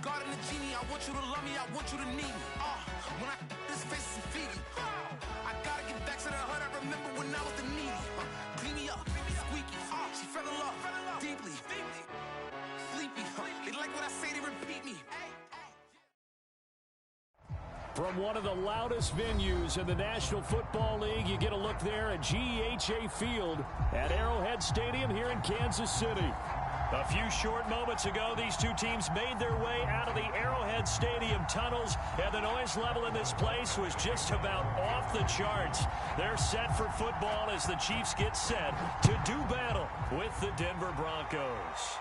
God and the genie, I want you to love me, I want you to need me. When I this face is Fiji. I gotta get back to the hood, I remember when I was the needy. Clean me up, squeaky. She fell in love, deeply. Sleepy, they like what I say, they repeat me. From one of the loudest venues in the National Football League, you get a look there at GEHA Field at Arrowhead Stadium here in Kansas City. A few short moments ago, these two teams made their way out of the Arrowhead Stadium tunnels, and the noise level in this place was just about off the charts. They're set for football as the Chiefs get set to do battle with the Denver Broncos.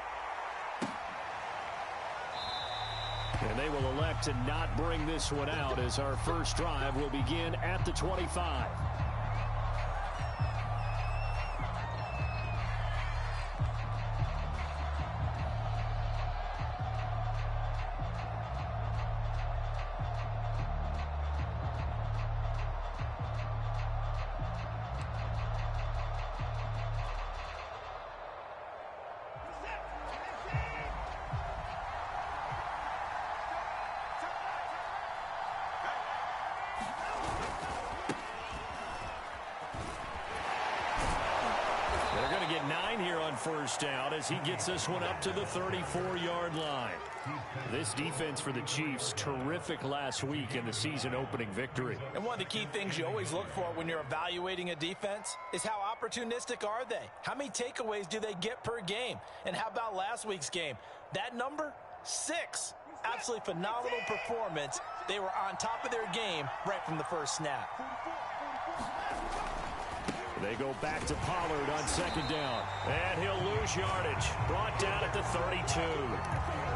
And they will elect to not bring this one out as our first drive will begin at the 25. Get 9 here on first down as he gets this one up to the 34-yard line. This defense for the Chiefs, terrific last week in the season-opening victory. And one of the key things you always look for when you're evaluating a defense is how opportunistic are they? How many takeaways do they get per game? And how about last week's game? That number, 6. Absolutely phenomenal performance. They were on top of their game right from the first snap. They go back to Pollard on second down. And he'll lose yardage. Brought down at the 32.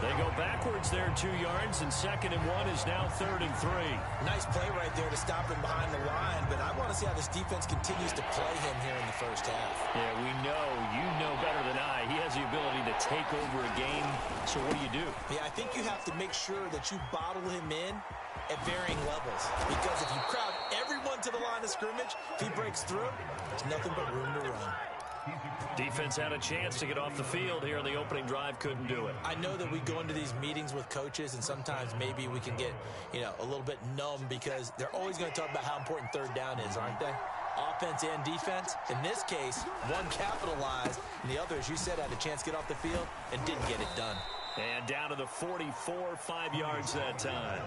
They go backwards there 2 yards, and 2nd and 1 is now 3rd and 3. Nice play right there to stop him behind the line, but I want to see how this defense continues to play him here in the first half. Yeah, we know, you know better than I, he has the ability to take over a game. So what do? Yeah, I think you have to make sure that you bottle him in at varying levels, because if you crowd everyone to the line of scrimmage, if he breaks through, there's nothing but room to run. Defense had a chance to get off the field here in the opening drive, couldn't do it. I know that we go into these meetings with coaches, and sometimes maybe we can get, a little bit numb because they're always going to talk about how important third down is, aren't they? Offense and defense. In this case, one capitalized, and the other, as you said, had a chance to get off the field and didn't get it done. And down to the 44, 5 yards that time.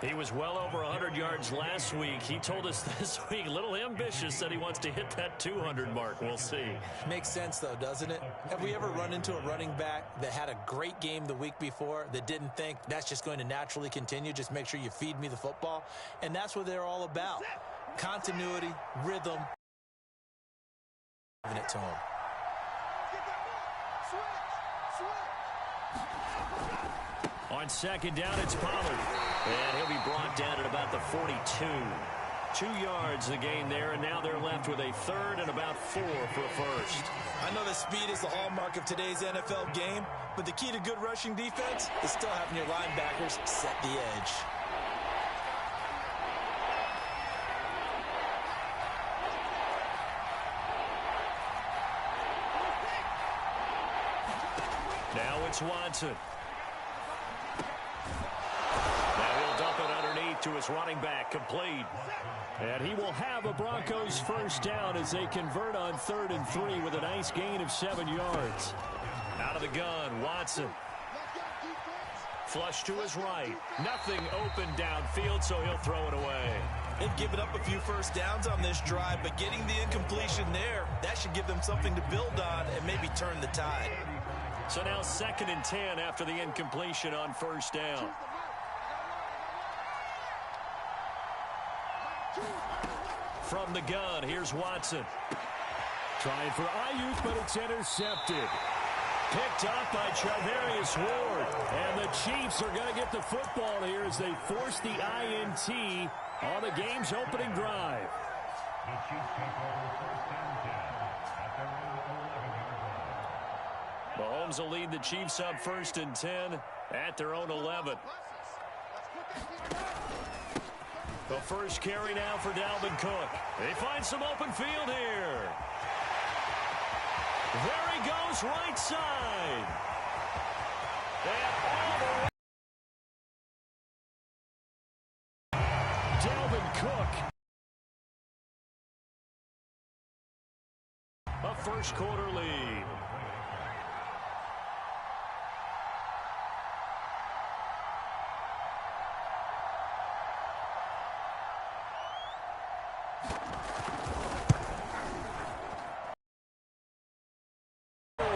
He was well over 100 yards last week. He told us this week, a little ambitious, said he wants to hit that 200 mark. We'll see. Makes sense, though, doesn't it? Have we ever run into a running back that had a great game the week before that didn't think that's just going to naturally continue? Just make sure you feed me the football. And that's what they're all about. Continuity, rhythm. Giving it to him. On second down, it's Pollard. And he'll be brought down at about the 42. 2 yards the gain there, and now they're left with a 3rd and about 4 for a first. I know that speed is the hallmark of today's NFL game, but the key to good rushing defense is still having your linebackers set the edge. Now it's Watson. To his running back, complete. And he will have a Broncos first down as they convert on 3rd and 3 with a nice gain of 7 yards. Out of the gun, Watson. Flush to his right. Nothing open downfield, so he'll throw it away. They've given up a few first downs on this drive, but getting the incompletion there, that should give them something to build on and maybe turn the tide. So now 2nd and 10 after the incompletion on first down. From the gun, here's Watson. Trying for Ayuk, but it's intercepted. Picked up by Charvarius Ward. And the Chiefs are going to get the football here as they force the INT on the game's opening drive. Mahomes will lead the Chiefs up 1st and 10 at their own 11. The first carry now for Dalvin Cook. They find some open field here. There he goes, right side. And all the way first quarter lead.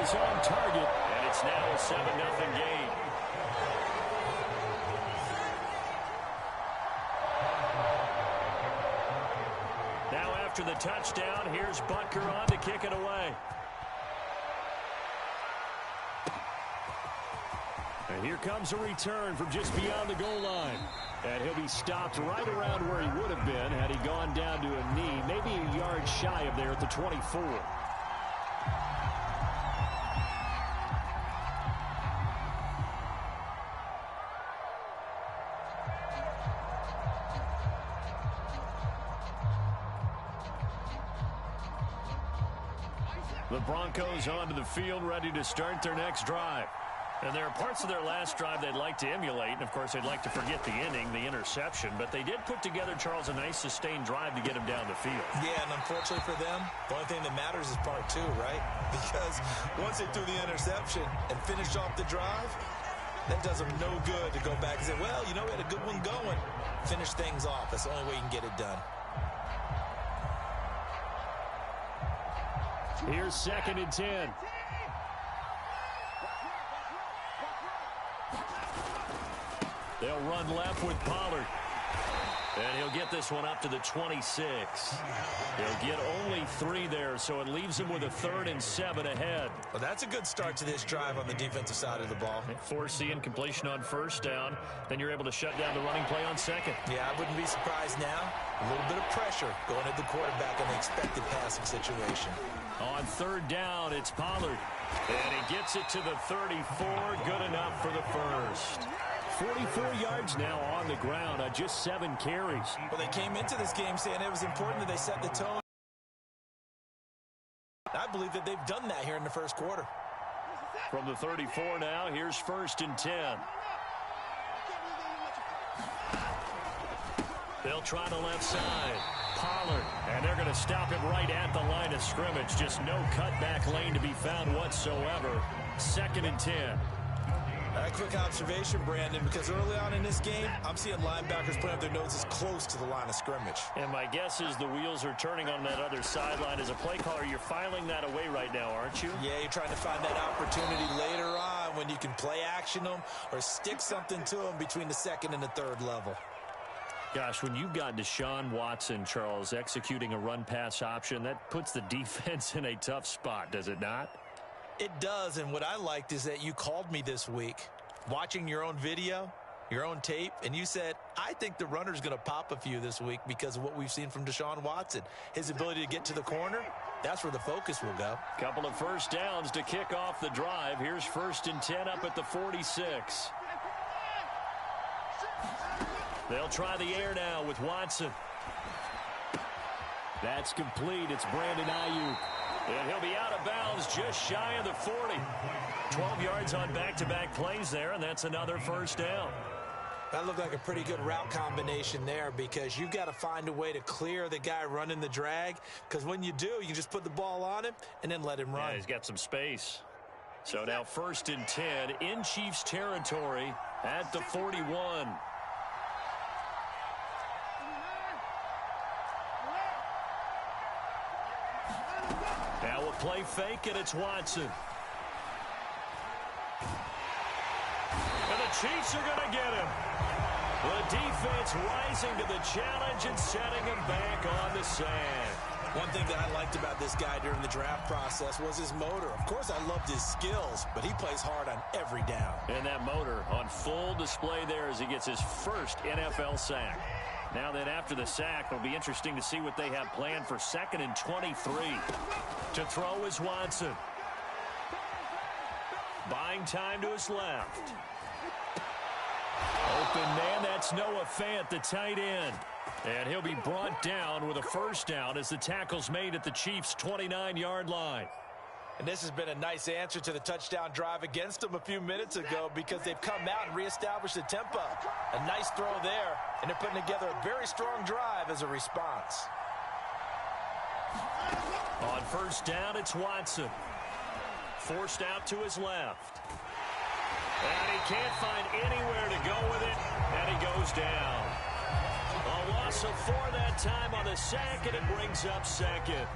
Is on target, and it's now a 7-0 game. Now after the touchdown, here's Butker on to kick it away. And here comes a return from just beyond the goal line. And he'll be stopped right around where he would have been had he gone down to a knee, maybe a yard shy of there at the 24. The Broncos onto the field, ready to start their next drive. And there are parts of their last drive they'd like to emulate. And, of course, they'd like to forget the inning, the interception. But they did put together, Charles, a nice sustained drive to get him down the field. Yeah, and unfortunately for them, the only thing that matters is part two, right? Because once they threw the interception and finished off the drive, that does them no good to go back and say, well, you know, we had a good one going. Finish things off. That's the only way you can get it done. Here's 2nd and 10. They'll run left with Pollard. And he'll get this one up to the 26. He'll get only 3 there, so it leaves him with a 3rd and 7 ahead. Well, that's a good start to this drive on the defensive side of the ball. Force the incompletion on 1st down. Then you're able to shut down the running play on 2nd. Yeah, I wouldn't be surprised now. A little bit of pressure going at the quarterback on the expected passing situation. On 3rd down, it's Pollard. And he gets it to the 34. Good enough for the first. 44 yards now on the ground on just 7 carries. Well, they came into this game saying it was important that they set the tone. I believe that they've done that here in the first quarter. From the 34 now, here's 1st and 10. They'll try the left side. Pollard, and they're going to stop him right at the line of scrimmage. Just no cutback lane to be found whatsoever. 2nd and 10. A quick observation, Brandon, because early on in this game, I'm seeing linebackers putting up their noses close to the line of scrimmage. And my guess is the wheels are turning on that other sideline. As a play caller, you're filing that away right now, aren't you? Yeah, you're trying to find that opportunity later on when you can play action them or stick something to them between the 2nd and the 3rd level. Gosh, when you've got Deshaun Watson, Charles, executing a run-pass option, that puts the defense in a tough spot, does it not? It does, and what I liked is that you called me this week, watching your own video, your own tape, and you said, I think the runner's going to pop a few this week because of what we've seen from Deshaun Watson. His ability to get to the corner, that's where the focus will go. Couple of 1st downs to kick off the drive. Here's 1st and 10 up at the 46. They'll try the air now with Watson. That's complete. It's Brandon Ayuk. And he'll be out of bounds just shy of the 40. 12 yards on back-to-back plays there, and that's another 1st down. That looked like a pretty good route combination there because you've got to find a way to clear the guy running the drag because when you do, you can just put the ball on him and then let him run. Yeah, he's got some space. So now 1st and 10 in Chiefs territory at the 41. Now a play fake, and it's Watson. And the Chiefs are going to get him. The defense rising to the challenge and setting him back on the sand. One thing that I liked about this guy during the draft process was his motor. Of course, I loved his skills, but he plays hard on every down. And that motor on full display there as he gets his first NFL sack. Now then, after the sack, it'll be interesting to see what they have planned for 2nd and 23. To throw is Watson. Buying time to his left. Open man, that's Noah Fant, the tight end. And he'll be brought down with a 1st down as the tackle's made at the Chiefs' 29-yard line. And this has been a nice answer to the touchdown drive against them a few minutes ago because they've come out and reestablished the tempo. A nice throw there, and they're putting together a very strong drive as a response. On first down, it's Watson. Forced out to his left. And he can't find anywhere to go with it, and he goes down. A loss of 4 that time on the sack, and it brings up second.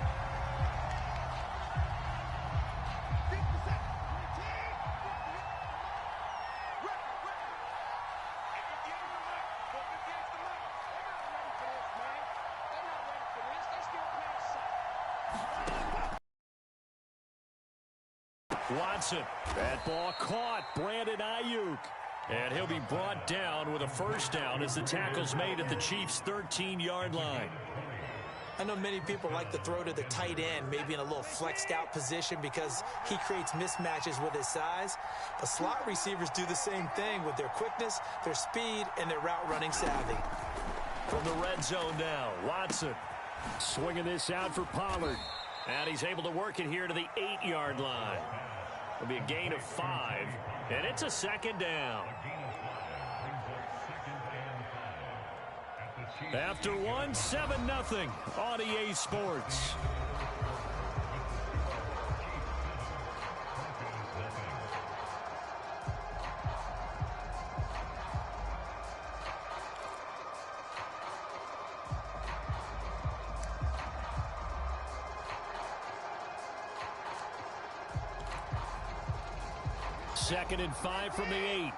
Watson, that ball caught. Brandon Ayuk. And he'll be brought down with a first down as the tackle's made at the Chiefs' 13-yard line. I know many people like to throw to the tight end, maybe in a little flexed out position because he creates mismatches with his size. But slot receivers do the same thing with their quickness, their speed, and their route running savvy. From the red zone now, Watson swinging this out for Pollard. And he's able to work it here to the 8-yard line. It'll be a gain of 5, and it's a second down. After one, 7-0 on EA Sports. Second and 5 from the 8.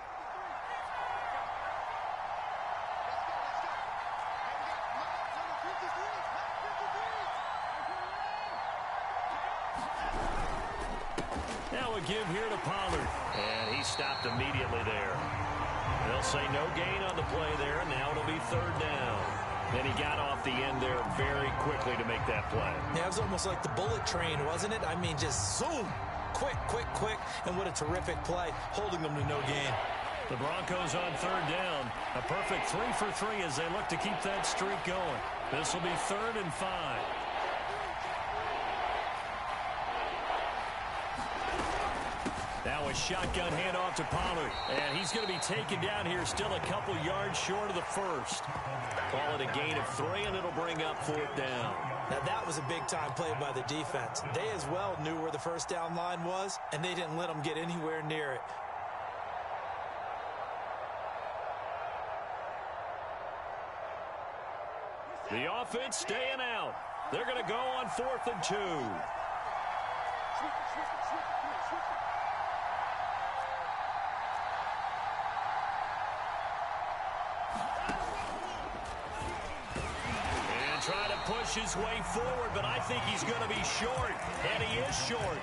Now a give here to Pollard. And he stopped immediately there. They'll say no gain on the play there. Now it'll be third down. Then he got off the end there very quickly to make that play. Yeah, it was almost like the bullet train, wasn't it? I mean, just zoom. Quick, quick, quick, and what a terrific play, holding them to no gain. The Broncos on third down. A perfect 3 for 3 as they look to keep that streak going. This will be 3rd and 5. Now a shotgun handoff to Pollard. And he's going to be taken down here still a couple yards short of the first. Call it a gain of 3, and it'll bring up 4th down. Now that was a big-time play by the defense. They as well knew where the first down line was, and they didn't let them get anywhere near it. The offense staying out. They're going to go on 4th and 2. Trying to push his way forward, but I think he's going to be short, and he is short.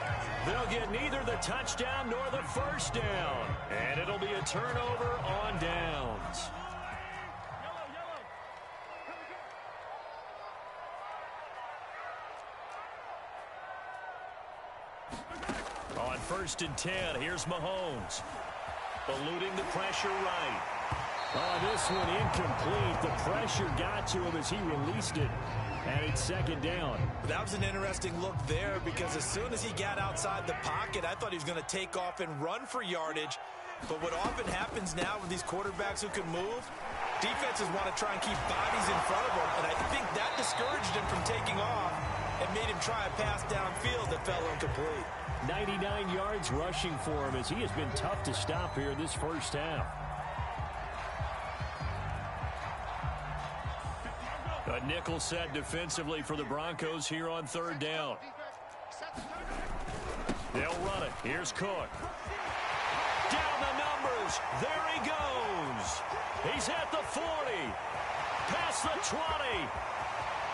They'll get neither the touchdown nor the first down, and it'll be a turnover on downs. On 1st and 10, here's Mahomes. Eluding the pressure right. Oh, this one incomplete. The pressure got to him as he released it, and it's 2nd down. That was an interesting look there because as soon as he got outside the pocket, I thought he was going to take off and run for yardage. But what often happens now with these quarterbacks who can move, defenses want to try and keep bodies in front of them, and I think that discouraged him from taking off and made him try a pass downfield that fell incomplete. 99 yards rushing for him as he has been tough to stop here this first half. A nickel set defensively for the Broncos here on 3rd down. They'll run it. Here's Cook. Down the numbers. There he goes. He's at the 40. Past the 20.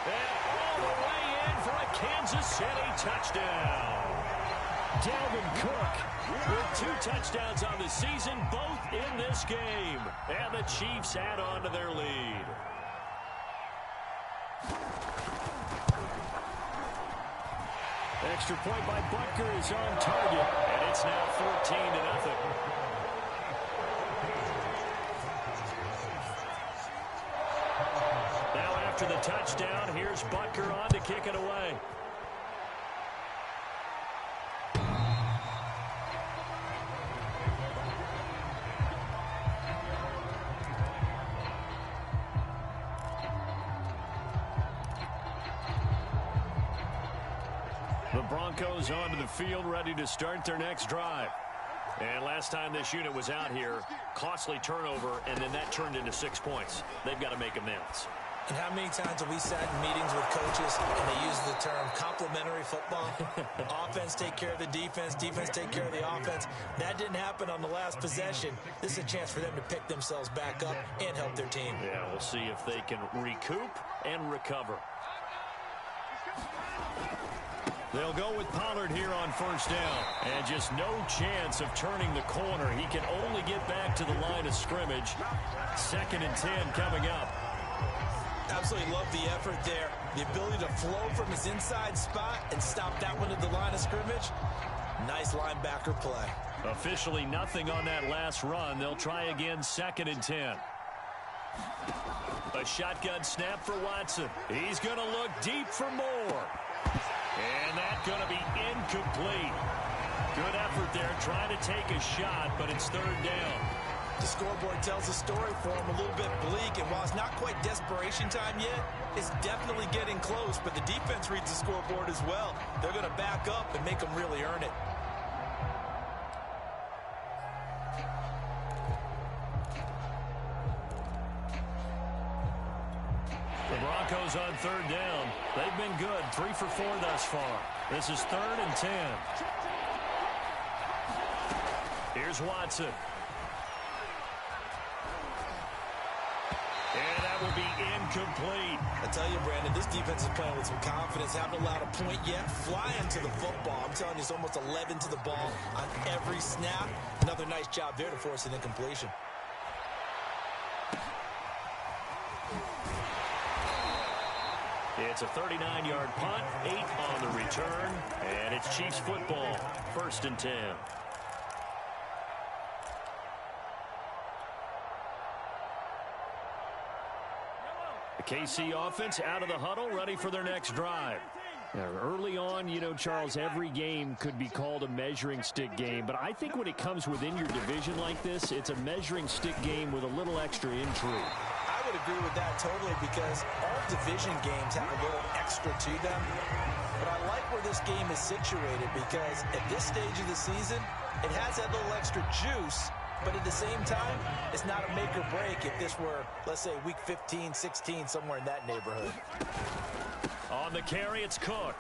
And all the way in for a Kansas City touchdown. Dalvin Cook with 2 touchdowns on the season, both in this game. And the Chiefs add on to their lead. Extra point by Butker is on target, and it's now 14-0. Now after the touchdown, here's Butker on to kick it away. Broncos onto the field, ready to start their next drive. And last time this unit was out here, costly turnover, and then that turned into 6 points. They've got to make amends. And how many times have we sat in meetings with coaches and they use the term complementary football? Offense take care of the defense, defense take care of the offense. That didn't happen on the last possession. This is a chance for them to pick themselves back up and help their team. Yeah, we'll see if they can recoup and recover. They'll go with Pollard here on first down. And just no chance of turning the corner. He can only get back to the line of scrimmage. 2nd and 10 coming up. Absolutely love the effort there. The ability to flow from his inside spot and stop that one at the line of scrimmage. Nice linebacker play. Officially nothing on that last run. They'll try again 2nd and 10. A shotgun snap for Watson. He's going to look deep for more. And that's going to be incomplete. Good effort there, trying to take a shot, but it's 3rd down. The scoreboard tells a story for him, a little bit bleak, and while it's not quite desperation time yet, it's definitely getting close, but the defense reads the scoreboard as well. They're going to back up and make them really earn it. The Broncos on 3rd down. They've been good, 3 for 4 thus far. This is 3rd and 10. Here's Watson. And that will be incomplete. I tell you, Brandon, this defense is playing with some confidence. Haven't allowed a point yet. Flying to the football. I'm telling you, it's almost 11 to the ball on every snap. Another nice job there to force an incompletion. It's a 39-yard punt, 8 on the return, and it's Chiefs football, 1st and 10. The KC offense out of the huddle, ready for their next drive. Now, early on, you know, Charles, every game could be called a measuring stick game, but I think when it comes within your division like this, it's a measuring stick game with a little extra intrigue. I would agree with that totally because all division games have a little extra to them. But I like where this game is situated because at this stage of the season, it has that little extra juice. But at the same time, it's not a make or break if this were, let's say, week 15, 16, somewhere in that neighborhood. On the carry, it's Cook.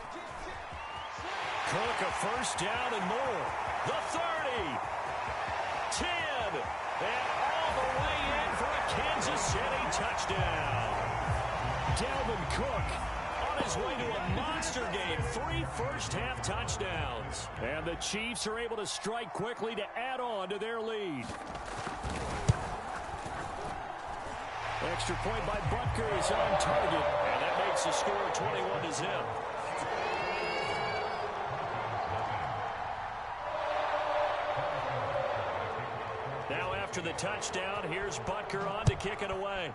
Cook, a first down and more. The 30. 10. And all the way in for a Kansas City touchdown. Dalvin Cook on his way to a monster game. 3 first-half touchdowns. And the Chiefs are able to strike quickly to add on to their lead. Extra point by Butker is on target. And that makes the score 21-0. Now after the touchdown, here's Butker on to kick it away.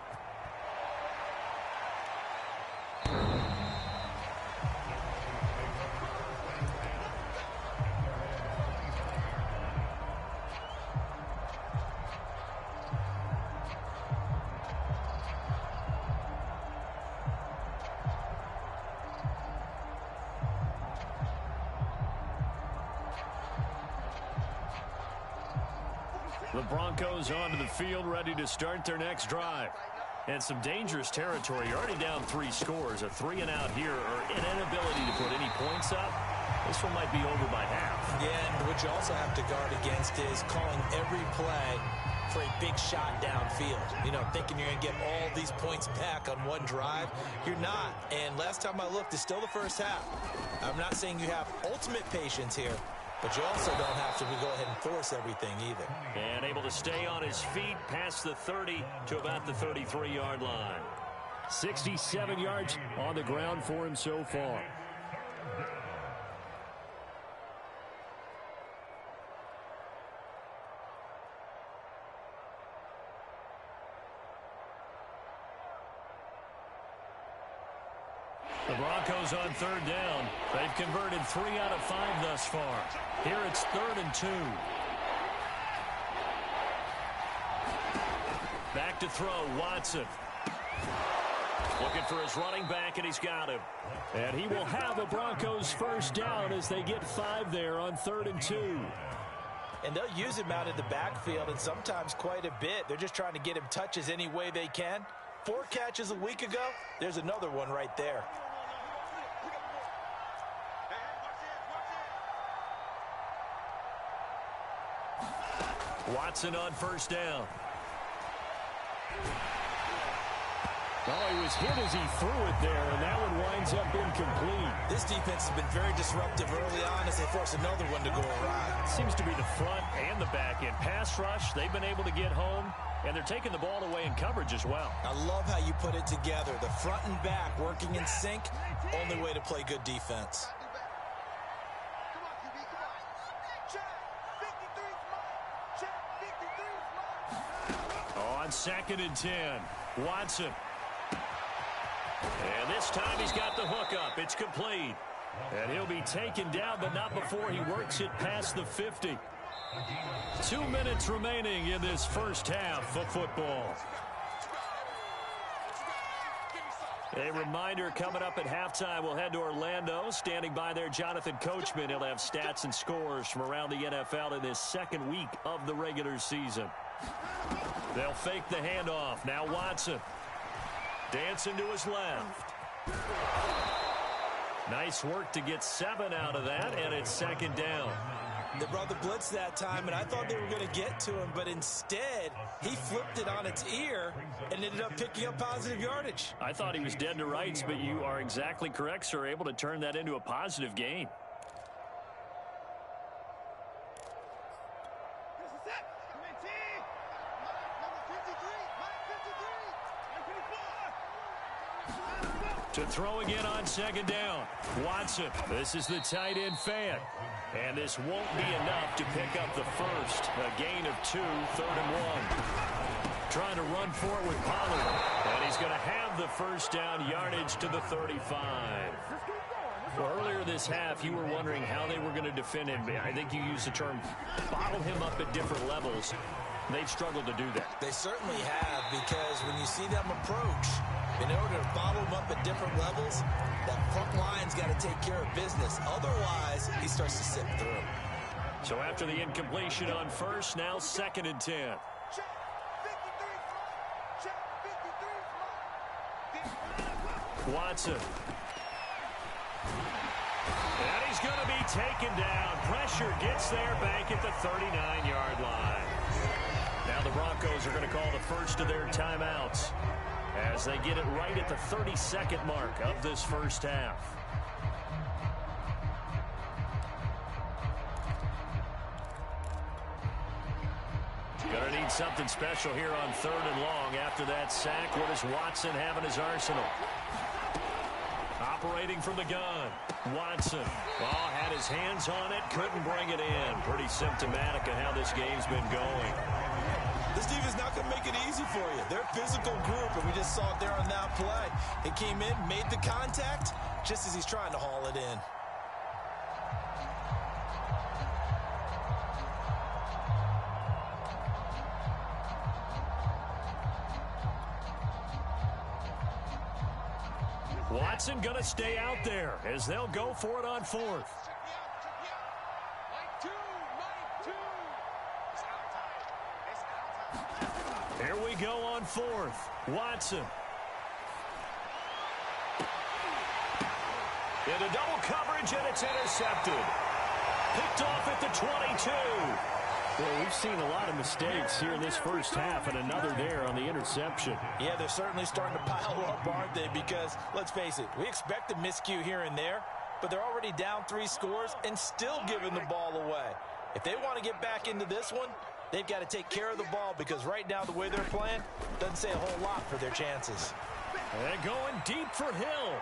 The Broncos onto the field, ready to start their next drive. And some dangerous territory. You're already down 3 scores. A 3-and-out here, or an inability to put any points up. This one might be over by half. Yeah, and what you also have to guard against is calling every play for a big shot downfield. You know, thinking you're going to get all these points back on one drive. You're not. And last time I looked, it's still the first half. I'm not saying you have ultimate patience here, but you also don't have to go ahead and force everything either. And able to stay on his feet past the 30 to about the 33-yard line. 67 yards on the ground for him so far. The Broncos on 3rd down. They've converted 3 out of 5 thus far. Here it's 3rd and 2. Back to throw, Watson. Looking for his running back, and he's got him. And he will have a Broncos first down as they get 5 there on 3rd and 2. And they'll use him out in the backfield, and sometimes quite a bit. They're just trying to get him touches any way they can. 4 catches a week ago. There's another one right there. Watson on first down. Oh, he was hit as he threw it there, and that one winds up incomplete. This defense has been very disruptive early on as they force another one to go awry. Seems to be the front and the back end. Pass rush, they've been able to get home, and they're taking the ball away in coverage as well. I love how you put it together. The front and back working in sync, only way to play good defense. On 2nd and 10, Watson. And this time he's got the hook up. It's complete. And he'll be taken down, but not before he works it past the 50. 2 minutes remaining in this first half of football. A reminder coming up at halftime, we'll head to Orlando. Standing by there, Jonathan Coachman. He'll have stats and scores from around the NFL in this second week of the regular season. They'll fake the handoff. Now Watson. Dancing to his left. Nice work to get 7 out of that, and it's 2nd down. They brought the blitz that time, and I thought they were going to get to him, but instead, he flipped it on its ear and ended up picking up positive yardage. I thought he was dead to rights, but you are exactly correct, sir, able to turn that into a positive gain. To throw again on 2nd down. Watson. This is the tight end fan. And this won't be enough to pick up the first. A gain of 2, 3rd and 1. Trying to run for it with Pollard. And he's going to have the first down, yardage to the 35. Well, earlier this half, you were wondering how they were going to defend him. I think you used the term bottle him up at different levels. They've struggled to do that. They certainly have, because when you see them approach, in order to bottle him up at different levels, that front line's got to take care of business. Otherwise, he starts to slip through. So after the incompletion on first, now 2nd and 10. Watson. And he's going to be taken down. Pressure gets there back at the 39-yard line. Now the Broncos are going to call the first of their timeouts as they get it right at the 32nd mark of this first half. Going to need something special here on 3rd and long. After that sack, what does Watson have in his arsenal? Operating from the gun. Watson. Oh, had his hands on it. Couldn't bring it in. Pretty symptomatic of how this game's been going. This defense not going to make it easy for you. They're a physical group, and we just saw it there on that play. It came in, made the contact, just as he's trying to haul it in. Watson going to stay out there as they'll go for it on 4th. Here we go on 4th. Watson. Into double coverage, and it's intercepted. Picked off at the 22. Well, we've seen a lot of mistakes here in this first half, and another there on the interception. Yeah, they're certainly starting to pile up, aren't they? Because, let's face it, we expect a miscue here and there, but they're already down 3 scores and still giving the ball away. If they want to get back into this one, they've got to take care of the ball, because right now the way they're playing doesn't say a whole lot for their chances. And going deep for Hill.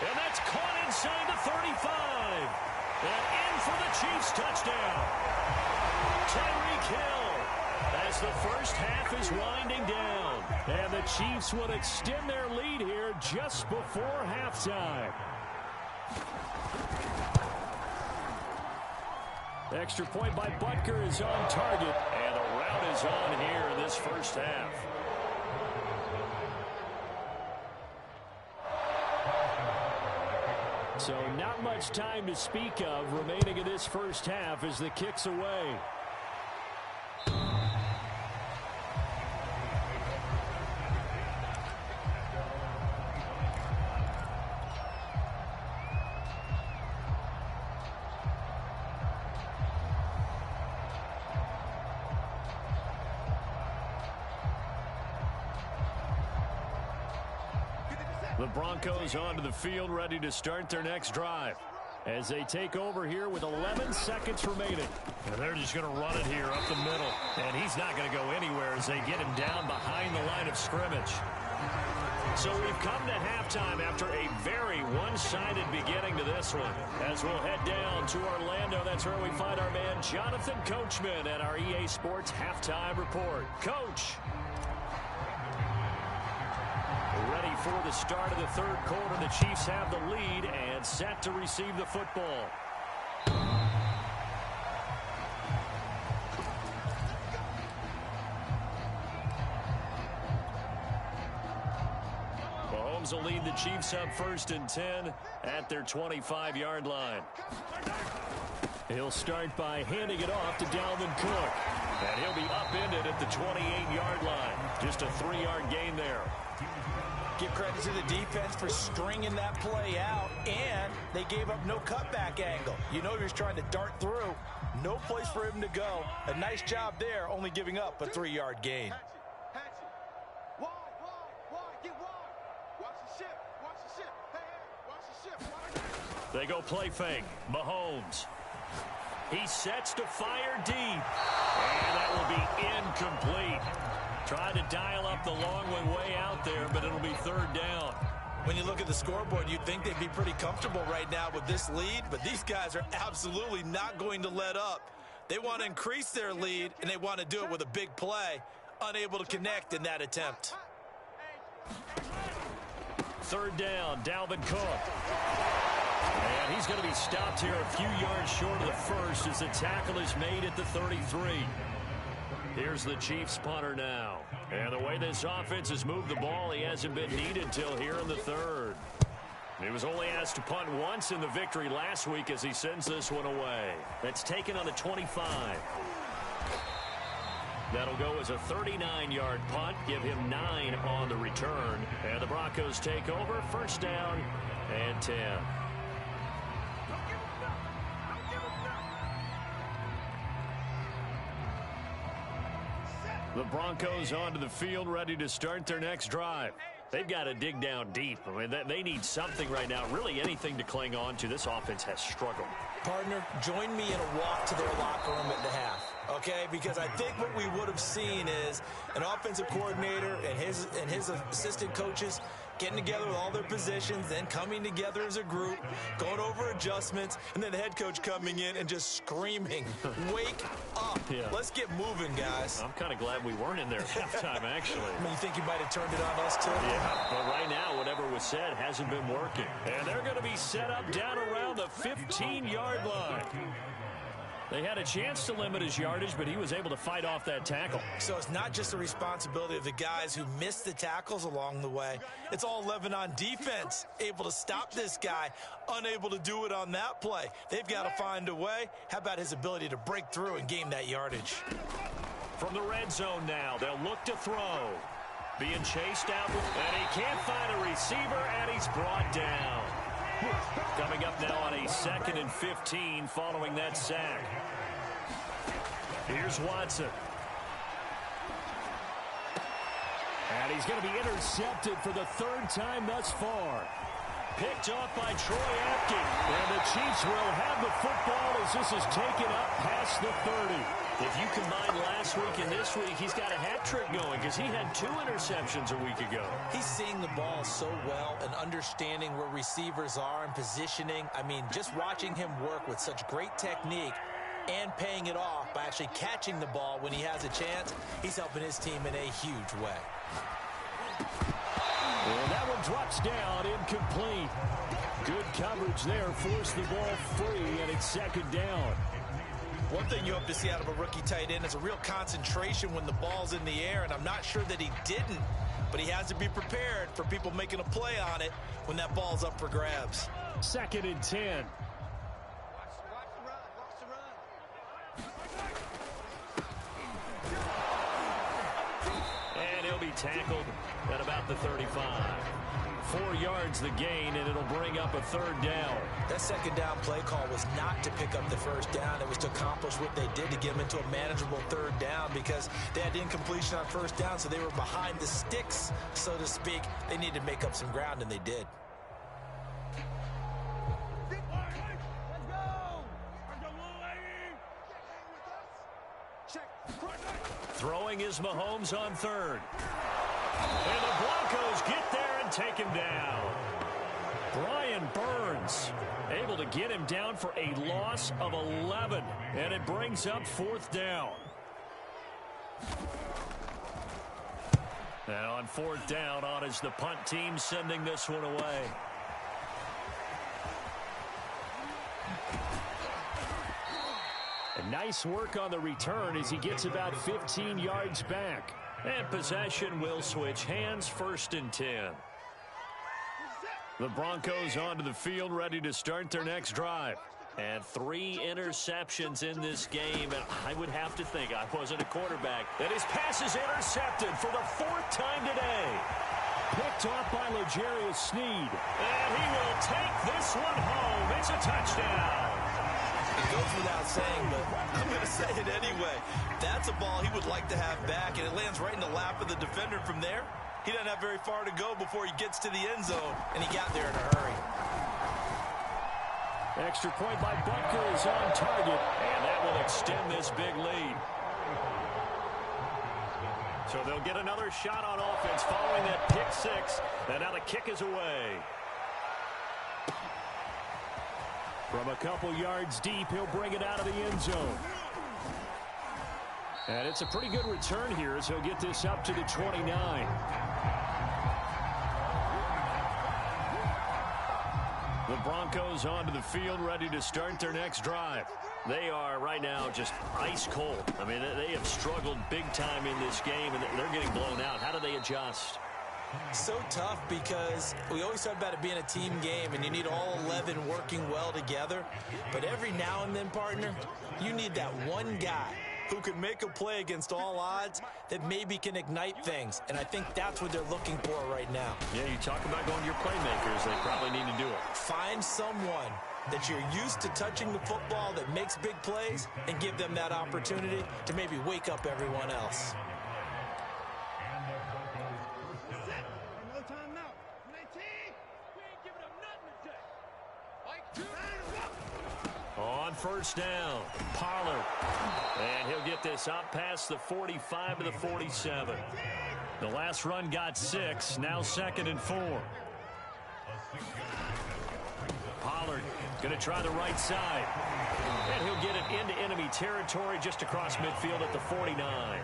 And that's caught inside the 35. And in for the Chiefs touchdown. Tyreek Hill as the first half is winding down. And the Chiefs will extend their lead here just before halftime. Extra point by Butker is on target. And the route is on here in this first half. So not much time to speak of remaining in this first half as the kick's away. The Broncos onto the field, ready to start their next drive as they take over here with 11 seconds remaining. And they're just going to run it here up the middle. And he's not going to go anywhere as they get him down behind the line of scrimmage. So we've come to halftime after a very one-sided beginning to this one. As we'll head down to Orlando, that's where we find our man Jonathan Coachman at our EA Sports Halftime Report. Coach. Ready for the start of the third quarter. The Chiefs have the lead and set to receive the football. Mahomes will lead the Chiefs up 1st and 10 at their 25-yard line. He'll start by handing it off to Dalvin Cook. And he'll be upended at the 28-yard line. Just a 3-yard gain there. Give credit to the defense for stringing that play out, and they gave up no cutback angle. You know he was trying to dart through. No place for him to go. A nice job there, only giving up a 3-yard gain. They go play fake. Mahomes. He sets to fire deep. And that will be incomplete. Trying to dial up the long one way out there, but it'll be 3rd down. When you look at the scoreboard, you'd think they'd be pretty comfortable right now with this lead, but these guys are absolutely not going to let up. They want to increase their lead, and they want to do it with a big play. Unable to connect in that attempt. 3rd down, Dalvin Cook. And he's going to be stopped here a few yards short of the first as the tackle is made at the 33. Here's the Chiefs punter now. And the way this offense has moved the ball, he hasn't been needed till here in the 3rd. He was only asked to punt once in the victory last week as he sends this one away. That's taken on the 25. That'll go as a 39-yard punt. Give him 9 on the return. And the Broncos take over. 1st down and 10. The Broncos onto the field, ready to start their next drive. They've got to dig down deep. I mean, they need something right now, really anything to cling on to. This offense has struggled. Partner, join me in a walk to their locker room at the half, okay? Because I think what we would have seen is an offensive coordinator and his assistant coaches getting together with all their positions, then coming together as a group, going over adjustments, and then the head coach coming in and just screaming, wake up. Yeah. Let's get moving, guys. I'm kind of glad we weren't in there at halftime, actually. I mean, you think you might have turned it on us, too? Yeah, but right now, whatever was said hasn't been working. And they're going to be set up down around the 15-yard line. They had a chance to limit his yardage, but he was able to fight off that tackle. So it's not just the responsibility of the guys who missed the tackles along the way. It's all 11 on defense, able to stop this guy, unable to do it on that play. They've got to find a way. How about his ability to break through and gain that yardage? From the red zone now, they'll look to throw. Being chased out, and he can't find a receiver, and he's brought down. Coming up now on a 2nd and 15 following that sack. Here's Watson. And he's going to be intercepted for the 3rd time thus far. Picked off by Troy Apke. And the Chiefs will have the football as this is taken up past the 30. If you combine last week and this week, he's got a hat trick going because he had 2 interceptions a week ago. He's seeing the ball so well and understanding where receivers are and positioning. I mean, just watching him work with such great technique and paying it off by actually catching the ball when he has a chance, he's helping his team in a huge way. Well, that one drops down, incomplete. Good coverage there, forced the ball free, and it's 2nd down. One thing you hope to see out of a rookie tight end is a real concentration when the ball's in the air, and I'm not sure that he didn't but he has to be prepared for people making a play on it when that ball's up for grabs. 2nd and 10. And he'll be tackled at about the 35. 4 yards the gain, and it'll bring up a 3rd down. That 2nd down play call was not to pick up the 1st down. It was to accomplish what they did to get them into a manageable 3rd down because they had incompletion on 1st down, so they were behind the sticks, so to speak. They needed to make up some ground, and they did. Throwing is Mahomes on 3rd. And the Broncos get there and take him down. Brian Burns able to get him down for a loss of 11. And it brings up 4th down. And on 4th down, on is the punt team sending this one away. And nice work on the return as he gets about 15 yards back. And possession will switch hands, 1st and 10. The Broncos onto the field, ready to start their next drive. And 3 interceptions in this game, and I would have to think, I wasn't a quarterback, that his pass is intercepted for the 4th time today. Picked off by L'Jarius Sneed. And he will take this one home. It's a touchdown. It goes without saying, but I'm going to say it anyway. That's a ball he would like to have back, and it lands right in the lap of the defender from there. He doesn't have very far to go before he gets to the end zone, and he got there in a hurry. Extra point by Butker is on target, and that will extend this big lead. So they'll get another shot on offense following that pick 6, and now the kick is away. From a couple yards deep, he'll bring it out of the end zone. And it's a pretty good return here as he'll get this up to the 29. The Broncos onto the field, ready to start their next drive. They are right now just ice cold. I mean, they have struggled big time in this game, and they're getting blown out. How do they adjust? So tough because we always talk about it being a team game and you need all 11 working well together. But every now and then, partner, you need that one guy who can make a play against all odds that maybe can ignite things. And I think that's what they're looking for right now. Yeah, you talk about going to your playmakers. They probably need to do it. Find someone that you're used to touching the football that makes big plays and give them that opportunity to maybe wake up everyone else. On 1st down, Pollard. And he'll get this out past the 45 to the 47. The last run got 6, now 2nd and 4. Pollard going to try the right side. And he'll get it into enemy territory just across midfield at the 49.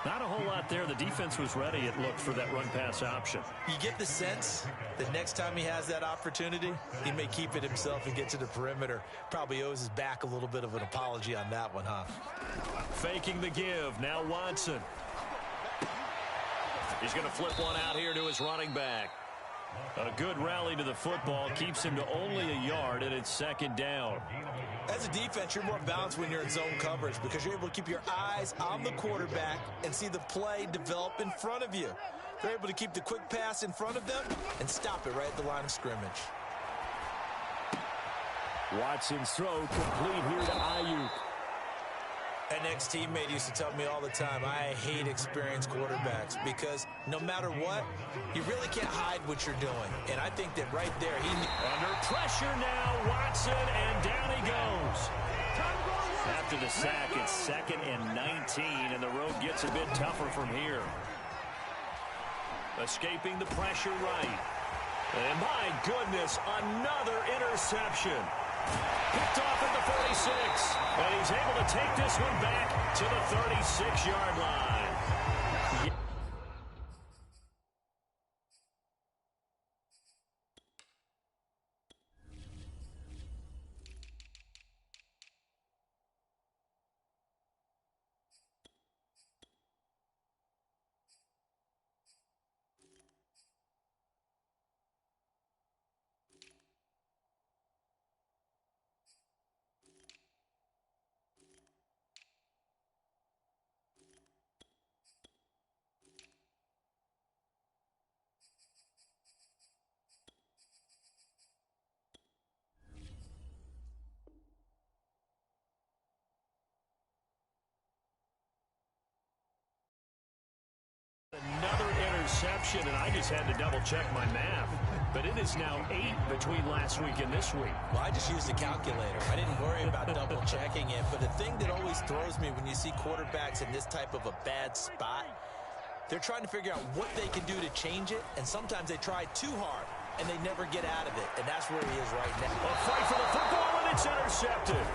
Not a whole lot there. The defense was ready, it looked, for that run-pass option. You get the sense that next time he has that opportunity, he may keep it himself and get to the perimeter. Probably owes his back a little bit of an apology on that one, huh? Faking the give. Now Watson. He's going to flip one out here to his running back. A good rally to the football keeps him to only a yard, and it's 2nd down. As a defense, you're more balanced when you're in zone coverage because you're able to keep your eyes on the quarterback and see the play develop in front of you. They're able to keep the quick pass in front of them and stop it right at the line of scrimmage. Watson's throw complete here to Ayuk. An ex-teammate used to tell me all the time, I hate experienced quarterbacks because no matter what, you really can't hide what you're doing. And I think that right there, under pressure now, Watson, and down he goes. After the sack, it's 2nd and 19, and the road gets a bit tougher from here. Escaping the pressure right. And my goodness, another interception. Picked off at the 46, and he's able to take this one back to the 36-yard line. interception, and I just had to double-check my math. But it is now 8 between last week and this week. Well, I just used a calculator. I didn't worry about double-checking it. But the thing that always throws me when you see quarterbacks in this type of a bad spot, they're trying to figure out what they can do to change it, and sometimes they try too hard, and they never get out of it. And that's where he is right now. A fight for the football, and it's intercepted.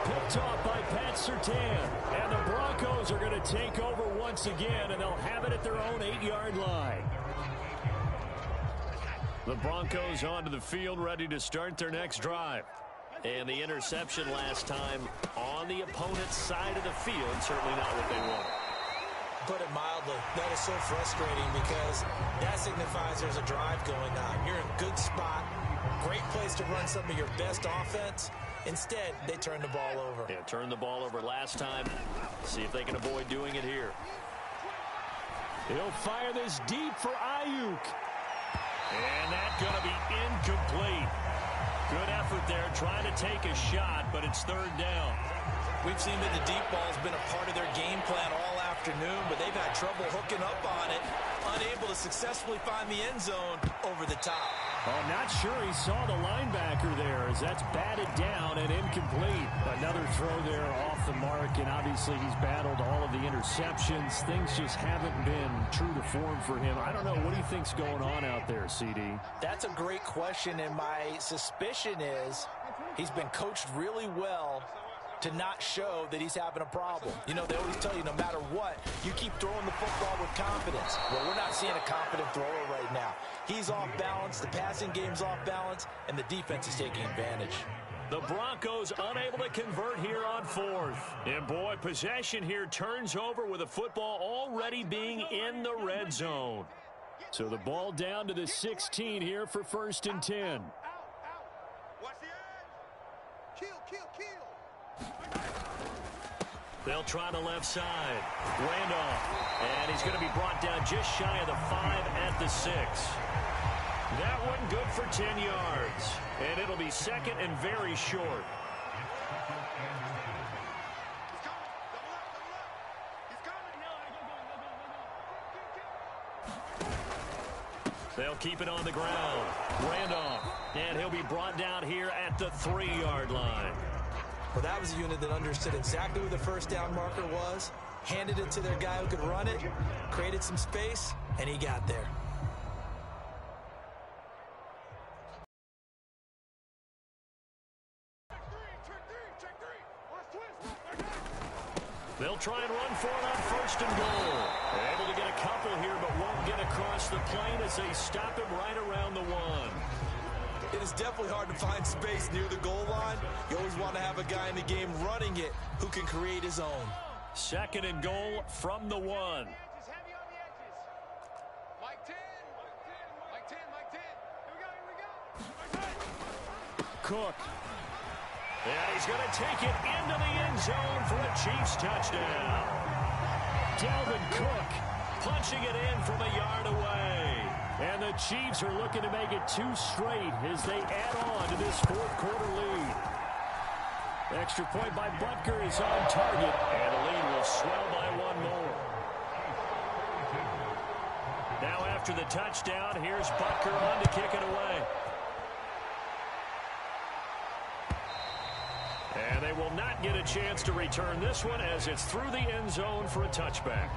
Picked off by Pat Surtain. And the Broncos are going to take over once again, and they'll have it at their own 8-yard line. The Broncos onto the field, ready to start their next drive. And the interception last time on the opponent's side of the field, certainly not what they wanted. Put it mildly, that is so frustrating because that signifies there's a drive going on. You're in a good spot, great place to run some of your best offense. Instead, they turn the ball over. Yeah, turned the ball over last time. See if they can avoid doing it here. He'll fire this deep for Ayuk. And that's going to be incomplete. Good effort there, trying to take a shot, but it's third down. We've seen that the deep ball's been a part of their game plan all afternoon, but they've had trouble hooking up on it, unable to successfully find the end zone over the top. Oh, not sure he saw the linebacker there as that's batted down and incomplete. Another throw there off the mark, and obviously he's battled all of the interceptions. Things just haven't been true to form for him. I don't know. What do you think's going on out there, CD? That's a great question, and my suspicion is he's been coached really well to not show that he's having a problem. You know, they always tell you no matter what, you keep throwing the football with confidence. Well, we're not seeing a confident thrower right now. He's off balance, the passing game's off balance, and the defense is taking advantage. The Broncos unable to convert here on fourth. And boy, possession here turns over with the football already being in the red zone. So the ball down to the 16 here for 1st and 10. They'll try the left side. Randolph. And he's going to be brought down just shy of the 5 at the 6. That one good for 10 yards. And it'll be second and very short. They'll keep it on the ground. Randolph. And he'll be brought down here at the 3-yard line. Well, that was a unit that understood exactly who the first down marker was, handed it to their guy who could run it, created some space, and he got there. They'll try and run for it on 1st and goal. They're able to get a couple here, but won't get across the plane as they stop him right around the 1. It is definitely hard to find space near the goal line. You always want to have a guy in the game running it who can create his own. 2nd and goal from the 1. Cook. And he's going to take it into the end zone for a Chiefs touchdown. Dalvin Cook punching it in from a yard away. And the Chiefs are looking to make it 2 straight as they add on to this 4th quarter lead. Extra point by Butker is on target, and the lead will swell by 1 more. Now after the touchdown, here's Butker on to kick it away. And they will not get a chance to return this one as it's through the end zone for a touchback.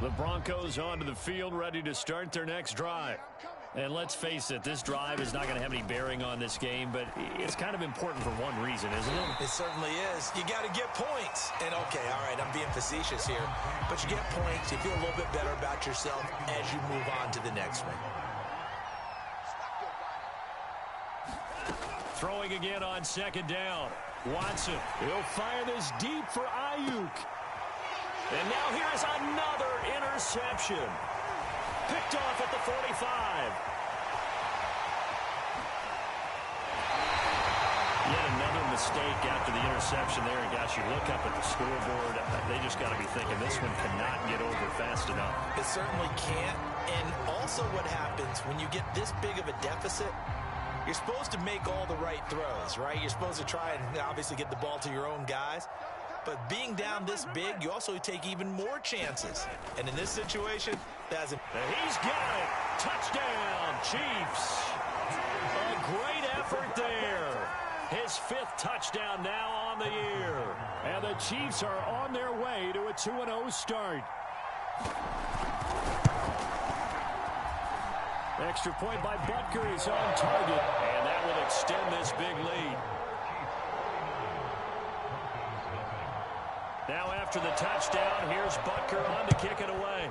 The Broncos onto the field, ready to start their next drive. And let's face it, this drive is not going to have any bearing on this game, but it's kind of important for one reason, isn't it? It certainly is. You got to get points. And, okay, all right, I'm being facetious here. But you get points, you feel a little bit better about yourself as you move on to the next one. Throwing again on 2nd down. Watson, he'll fire this deep for Ayuk. And now here's another interception. Picked off at the 45. Yet another mistake after the interception there. And gosh, you look up at the scoreboard, they just got to be thinking this one cannot get over fast enough. It certainly can't. And also what happens when you get this big of a deficit, you're supposed to make all the right throws, right? You're supposed to try and obviously get the ball to your own guys. But being down this big, you also take even more chances. And in this situation, that's it. He's got it. Touchdown, Chiefs. A great effort there. His 5th touchdown now on the year. And the Chiefs are on their way to a 2-0 start. Extra point by Butker is on target. And that will extend this big lead. Now after the touchdown, here's Butker on to kick it away.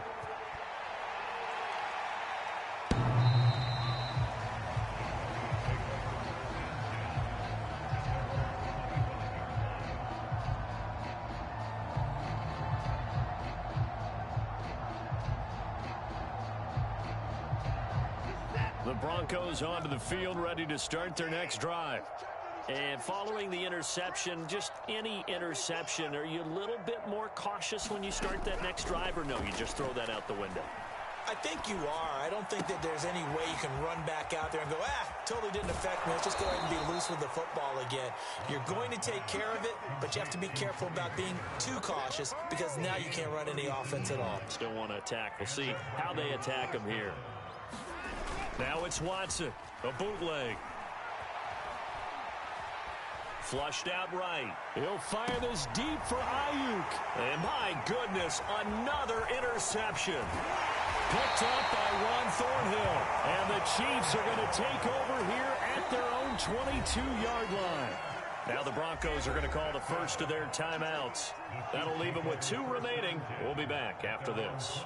The Broncos onto the field, ready to start their next drive. And following the interception, just any interception, are you a little bit more cautious when you start that next drive, or no, you just throw that out the window? I think you are. I don't think that there's any way you can run back out there and go, totally didn't affect me. Let's just go ahead and be loose with the football again. You're going to take care of it, but you have to be careful about being too cautious because now you can't run any offense at all. Still want to attack. We'll see how they attack him here. Now it's Watson, a bootleg. Flushed out right. He'll fire this deep for Ayuk. And my goodness, another interception. Picked up by Ron Thornhill. And the Chiefs are going to take over here at their own 22-yard line. Now the Broncos are going to call the first of their timeouts. That'll leave them with 2 remaining. We'll be back after this.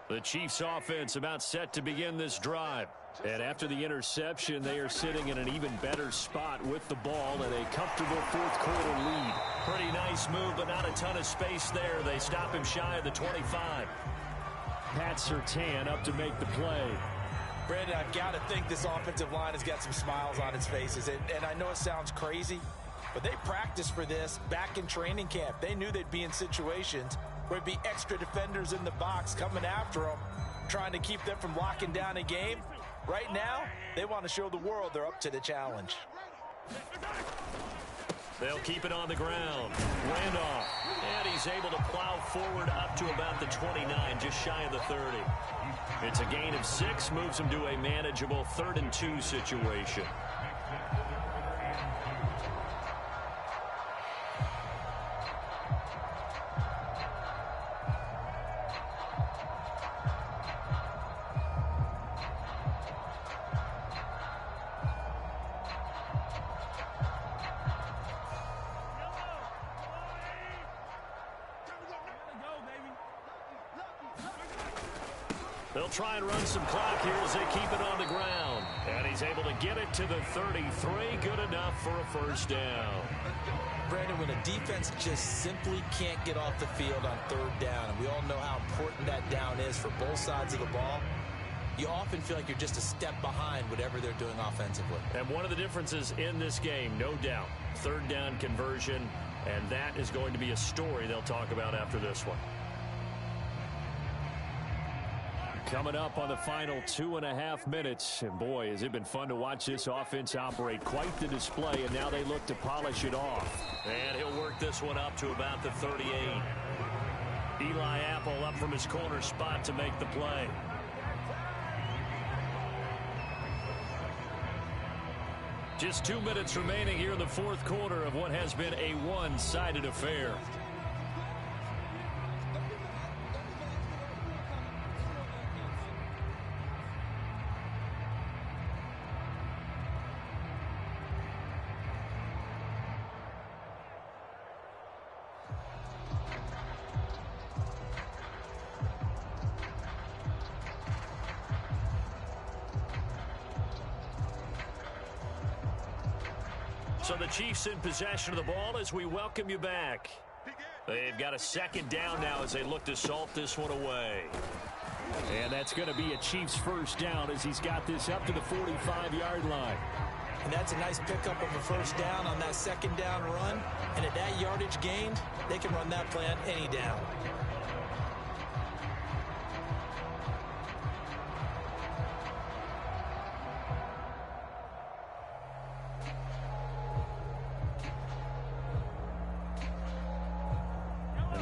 The Chiefs offense about set to begin this drive. And after the interception, they are sitting in an even better spot with the ball and a comfortable 4th quarter lead. Pretty nice move, but not a ton of space there. They stop him shy of the 25. Pat Surtain up to make the play. Brandon, I've got to think this offensive line has got some smiles on its faces. And I know it sounds crazy, but they practiced for this back in training camp. They knew they'd be in situations where it'd be extra defenders in the box coming after them, trying to keep them from locking down a game. Right now, they want to show the world they're up to the challenge. They'll keep it on the ground. Randolph. And he's able to plow forward up to about the 29, just shy of the 30. It's a gain of 6, moves him to a manageable 3rd and 2 situation. They'll try and run some clock here as they keep it on the ground. And he's able to get it to the 33. Good enough for a first down. Brandon, when a defense just simply can't get off the field on 3rd down, and we all know how important that down is for both sides of the ball, you often feel like you're just a step behind whatever they're doing offensively. And one of the differences in this game, no doubt, 3rd down conversion, and that is going to be a story they'll talk about after this one. Coming up on the final 2.5 minutes. And boy, has it been fun to watch this offense operate. Quite the display, and now they look to polish it off. And he'll work this one up to about the 38. Eli Apple up from his corner spot to make the play. Just 2 minutes remaining here in the 4th quarter of what has been a one-sided affair. So the Chiefs in possession of the ball as we welcome you back. They've got a second down now as they look to salt this one away. And that's going to be a Chiefs first down as he's got this up to the 45-yard line. And that's a nice pickup of a first down on that second down run. And at that yardage gained, they can run that play on any down.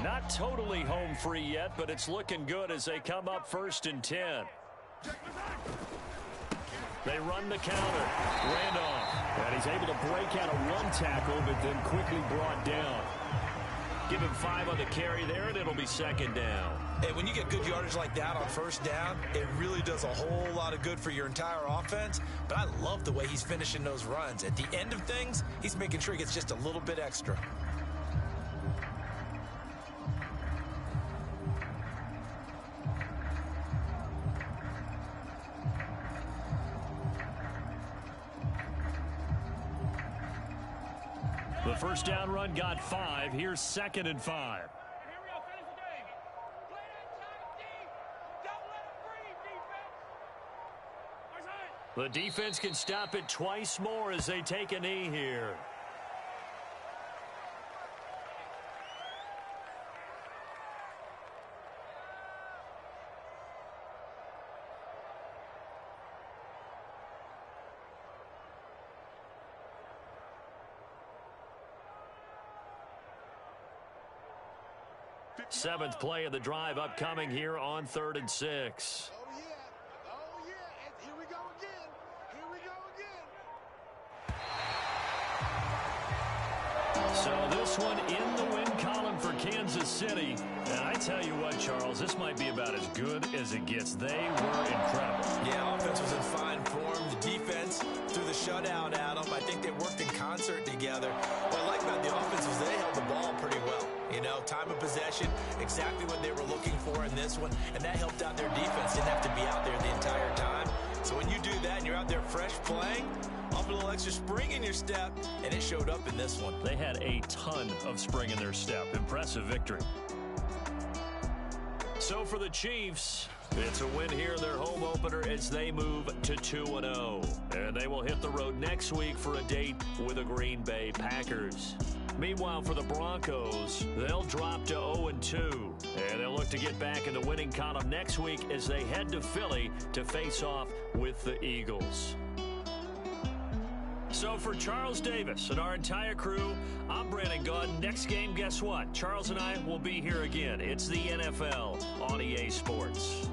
Not totally home free yet, but it's looking good as they come up 1st and 10. They run the counter. Randolph. And he's able to break out of one tackle, but then quickly brought down. Give him 5 on the carry there, and it'll be second down. Hey, when you get good yardage like that on first down, it really does a whole lot of good for your entire offense. But I love the way he's finishing those runs. At the end of things, he's making sure he gets just a little bit extra. The first down run got 5. Here's 2nd and 5. The defense can stop it twice more as they take a knee here. Seventh play of the drive upcoming here on 3rd and 6. Oh, yeah. Oh, yeah. And here we go again. Here we go again. So this one in the win column for Kansas City. And I tell you what, Charles, this might be about as good as it gets. They were incredible. Yeah, offense was in fine form. The defense threw the shutout at them. I think they worked in concert together. What I like about the offense was they held the ball pretty well. You know, time of possession, exactly what they were looking for in this one. And that helped out their defense. Didn't have to be out there the entire time. So when you do that and you're out there fresh playing, off a little extra spring in your step, and it showed up in this one. They had a ton of spring in their step. Impressive victory. So for the Chiefs, it's a win here in their home opener as they move to 2-0. And they will hit the road next week for a date with the Green Bay Packers. Meanwhile, for the Broncos, they'll drop to 0-2. And they'll look to get back in the winning column next week as they head to Philly to face off with the Eagles. So for Charles Davis and our entire crew, I'm Brandon Gaudin. Next game, guess what? Charles and I will be here again. It's the NFL on EA Sports.